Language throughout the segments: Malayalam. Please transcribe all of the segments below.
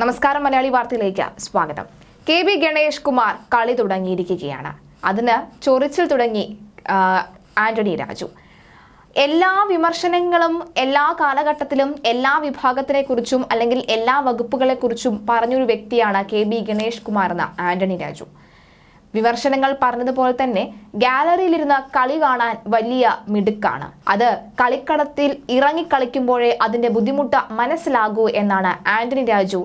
നമസ്കാരം, മലയാളി വാർത്തയിലേക്ക് സ്വാഗതം. കെ.ബി. ഗണേഷ് കുമാർ കളി തുടങ്ങിയിരിക്കുകയാണ്. അതിന് ചൊറിച്ചിൽ തുടങ്ങി ആന്റണി രാജു. എല്ലാ വിമർശനങ്ങളും എല്ലാ കാലഘട്ടത്തിലും എല്ലാ വിഭാഗത്തിനെക്കുറിച്ചും അല്ലെങ്കിൽ എല്ലാ വകുപ്പുകളെക്കുറിച്ചും പറഞ്ഞൊരു വ്യക്തിയാണ് കെ.ബി. ഗണേഷ് കുമാർ എന്ന ആന്റണി രാജു. വിമർശനങ്ങൾ പറഞ്ഞതുപോലെ തന്നെ ഗാലറിയിലിരുന്ന് കളി കാണാൻ വലിയ മിടുക്കാണ്. അത് കളിക്കളത്തിൽ ഇറങ്ങിക്കളിക്കുമ്പോഴേ അതിന്റെ ബുദ്ധിമുട്ട് മനസ്സിലാകൂ എന്നാണ് ആന്റണി രാജു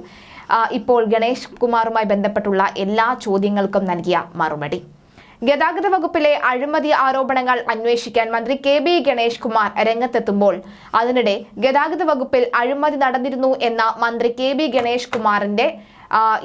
ഇപ്പോൾ ഗണേഷ് കുമാറുമായി ബന്ധപ്പെട്ടുള്ള എല്ലാ ചോദ്യങ്ങൾക്കും നൽകിയ മറുപടി. ഗതാഗത വകുപ്പിലെ അഴിമതി ആരോപണങ്ങൾ അന്വേഷിക്കാൻ മന്ത്രി കെ.ബി. ഗണേഷ് കുമാർ രംഗത്തെത്തുമ്പോൾ അതിനിടെ ഗതാഗത വകുപ്പിൽ അഴിമതി നടന്നിരുന്നു എന്ന മന്ത്രി കെ.ബി. ഗണേഷ് കുമാറിന്റെ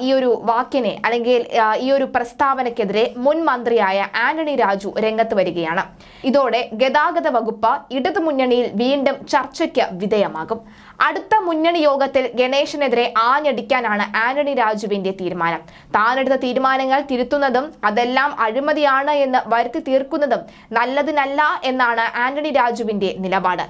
ഈ ഒരു വാക്കിനെ അല്ലെങ്കിൽ ഈ ഒരു പ്രസ്താവനയ്ക്കെതിരെ മുൻ മന്ത്രിയായ ആന്റണി രാജു രംഗത്ത് വരികയാണ്. ഇതോടെ ഗതാഗത വകുപ്പ് ഇടതുമുന്നണിയിൽ വീണ്ടും ചർച്ചയ്ക്ക് വിധേയമാകും. അടുത്ത മുന്നണി യോഗത്തിൽ ഗണേശിനെതിരെ ആഞ്ഞടിക്കാനാണ് ആന്റണി രാജുവിന്റെ തീരുമാനം. താനെടുത്ത തീരുമാനങ്ങൾ തിരുത്തുന്നതും അതെല്ലാം അഴിമതിയാണ് എന്ന് വരുത്തി തീർക്കുന്നതും നല്ലതിനല്ല എന്നാണ് ആന്റണി രാജുവിന്റെ നിലപാട്.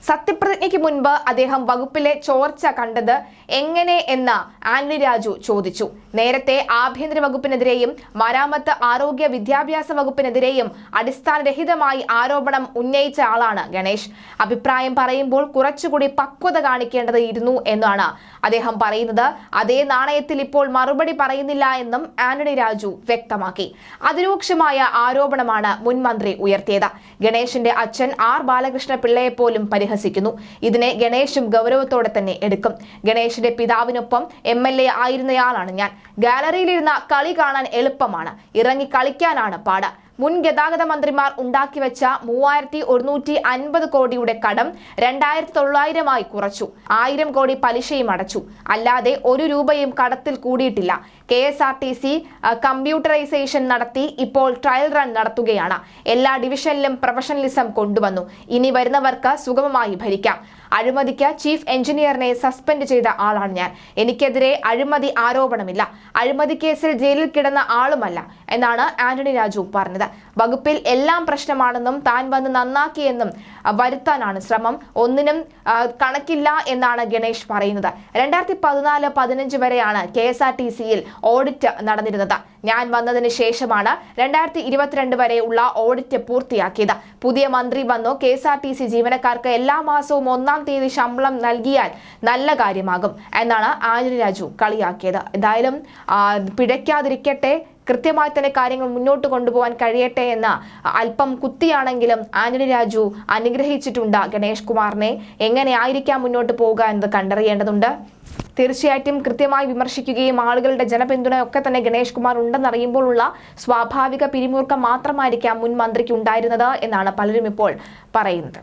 സത്യപ്രതിജ്ഞയ്ക്ക് മുൻപ് അദ്ദേഹം വകുപ്പിലെ ചോർച്ച കണ്ടത് എങ്ങനെ എന്ന് ആന്റണി രാജു ചോദിച്ചു. നേരത്തെ ആഭ്യന്തര വകുപ്പിനെതിരെയും മരാമത്ത് ആരോഗ്യ വിദ്യാഭ്യാസ വകുപ്പിനെതിരെയും അടിസ്ഥാനരഹിതമായി ആരോപണം ഉന്നയിച്ച ആളാണ് ഗണേഷ്. അഭിപ്രായം പറയുമ്പോൾ കുറച്ചുകൂടി പക്വത കാണിക്കേണ്ടതായിരുന്നു എന്നാണ് അദ്ദേഹം പറയുന്നത്. അതേ നാണയത്തിൽ ഇപ്പോൾ മറുപടി പറയുന്നില്ല എന്നും ആന്റണി രാജു വ്യക്തമാക്കി. അതിരൂക്ഷമായ ആരോപണമാണ് മുൻ മന്ത്രി ഉയർത്തിയത്. ഗണേഷിന്റെ അച്ഛൻ ആർ ബാലകൃഷ്ണ പിള്ളയെ പോലും പരിഹസിക്കുന്നു. ഇതിനെ ഗണേഷും ഗൗരവത്തോടെ തന്നെ എടുക്കും. ഗണേഷിന്റെ പിതാവിനൊപ്പം MLA ആയിരുന്നയാളാണ് ഞാൻ. ഗാലറിയിലിരുന്ന കളി കാണാൻ എളുപ്പമാണ്, ഇറങ്ങി കളിക്കാനാണ് പാട്. മുൻ ഗതാഗത മന്ത്രിമാർ ഉണ്ടാക്കിവെച്ച 3150 കോടിയുടെ കടം 2900 കുറച്ചു. 1000 കോടി പലിശയും അടച്ചു. അല്ലാതെ 1 രൂപയും കടത്തിൽ കൂടിയിട്ടില്ല. KSRTC കമ്പ്യൂട്ടറൈസേഷൻ നടത്തി ഇപ്പോൾ ട്രയൽ റൺ നടത്തുകയാണ്. എല്ലാ ഡിവിഷനിലും പ്രൊഫഷണലിസം കൊണ്ടുവന്നു. ഇനി വരുന്നവർക്ക് സുഗമമായി ഭരിക്കാം. അഴിമതിക്ക് ചീഫ് എഞ്ചിനീയറിനെ സസ്പെൻഡ് ചെയ്ത ആളാണ് ഞാൻ. എനിക്കെതിരെ അഴിമതി ആരോപണമില്ല. അഴിമതി കേസിൽ ജയിലിൽ കിടന്ന ആളുമല്ല എന്നാണ് ആന്റണി രാജു പറഞ്ഞത്. വകുപ്പിൽ എല്ലാം പ്രശ്നമാണെന്നും താൻ വന്ന് നന്നാക്കിയെന്നും വരുത്താനാണ് ശ്രമം. ഒന്നിനും കണക്കില്ല എന്നാണ് ഗണേഷ് പറയുന്നത്. 2014-15 വരെയാണ് KSRTCയിൽ ഓഡിറ്റ് നടന്നിരുന്നത്. ഞാൻ വന്നതിന് ശേഷമാണ് 2022 വരെ ഉള്ള ഓഡിറ്റ് പൂർത്തിയാക്കിയത്. പുതിയ മന്ത്രി വന്നു. KSRTC ജീവനക്കാർക്ക് എല്ലാ മാസവും 1-ാം തീയതി ശമ്പളം നൽകിയാൽ നല്ല കാര്യമാകും എന്നാണ് ആന്റണി രാജു കളിയാക്കിയത്. എന്തായാലും പിഴയ്ക്കാതിരിക്കട്ടെ, കൃത്യമായി തന്നെ കാര്യങ്ങൾ മുന്നോട്ട് കൊണ്ടുപോകാൻ കഴിയട്ടെ എന്ന് അല്പം കുത്തിയാണെങ്കിലും ആന്റണി രാജു അനുഗ്രഹിച്ചിട്ടുണ്ട് ഗണേഷ് കുമാറിനെ. എങ്ങനെ ആയിരിക്കാം മുന്നോട്ട് പോവുക എന്നത് കണ്ടറിയേണ്ടതുണ്ട്. തീർച്ചയായിട്ടും കൃത്യമായി വിമർശിക്കുകയും ആളുകളുടെ ജനപിന്തുണയൊക്കെ തന്നെ ഗണേഷ് കുമാർ ഉണ്ടെന്നറിയുമ്പോഴുള്ള സ്വാഭാവിക പിരിമുറുക്കം മാത്രമായിരിക്കാം മുൻ മന്ത്രിക്ക് ഉണ്ടായിരുന്നത് എന്നാണ് പലരും ഇപ്പോൾ പറയുന്നത്.